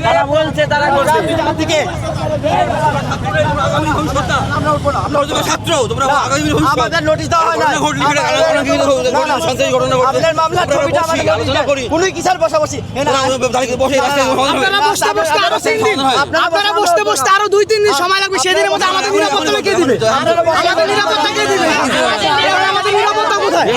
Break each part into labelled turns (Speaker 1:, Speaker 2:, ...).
Speaker 1: তারা বলছে তারা করছে দিকে ছাত্র তোমরা আমাদের নোটিশ দেওয়া হয় না আপনার মামলা ছবিটা আলোচনা করি কোন কিসের বসাবসি
Speaker 2: আপনারা বসতে বসতে আরো 2-3 দিন সময় লাগবে সেদিনের মধ্যে আমাদের নিরাপত্তা কে দিবে আমাদের নিরাপত্তা কে দিবে আমাদের নিরাপত্তা কোথায়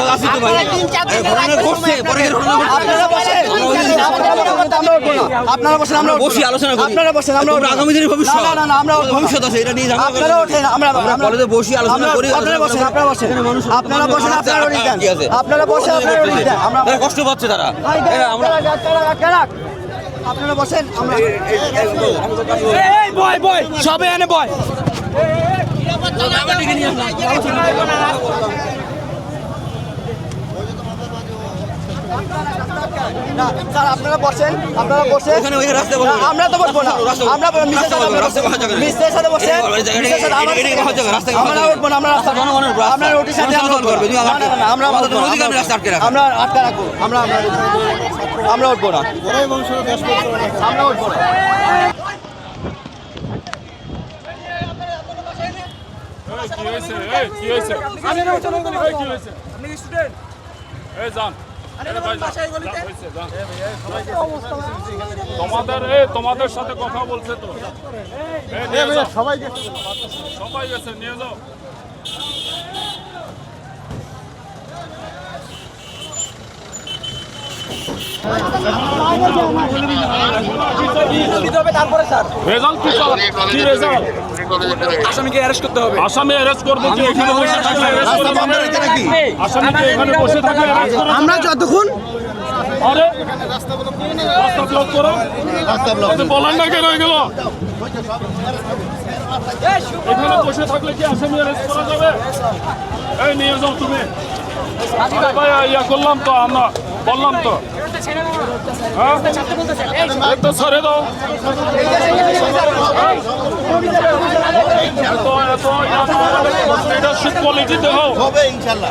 Speaker 1: আপনারা বসেন আমরা বসি আলোচনা করি আপনারা বসেন আমরা আগামী দিনের ভবিষ্যৎ না না আমরা ভবিষ্যৎ আছে এটা নিয়ে আপনারা ওঠেন আমরা কলেজে বসি আলোচনা করি আপনারা বসেন আপনারা বসেন আপনারা বসেন আপনারা ওই দেন আপনারা বসেন আপনারা ওই দেন আমরা কষ্ট পাচ্ছে তারা আমরা আপনারা বসেন আমরা এই বয় সবে এনে বয় স্যার আপনারা বসেন আমরা তো বসবো না আমরা মিস্ত্রির সাথে বসে আমরা উঠবো না আমরা আমরা রুটির সাথে আমরা আটকে রাখবো আমরা উঠবো না আমরা উঠবো না
Speaker 3: তোমাদের সাথে কথা বলছে তো সবাই গেছে নিয়ে যাও
Speaker 1: আসামিকে অ্যারেস্ট করতে হবে
Speaker 3: আসামি অ্যারেস্ট করবো কি এখানে বসে থাকলে আসামিকে এখানে বসে থাকলে
Speaker 2: আমরা যতক্ষণ
Speaker 3: আরে রাস্তা ব্লক করো বলেন না কেন গেল এখানে বসে থাকলে কি আসামি অ্যারেস্ট করা যাবে এই নিয়ে যাও তুমি ভাই ইয়া করলাম তো আমরা বললাম তো তো ছেড়ে দাও লিডারশিপ কোয়ালিটিতে হবে ইনশাআল্লাহ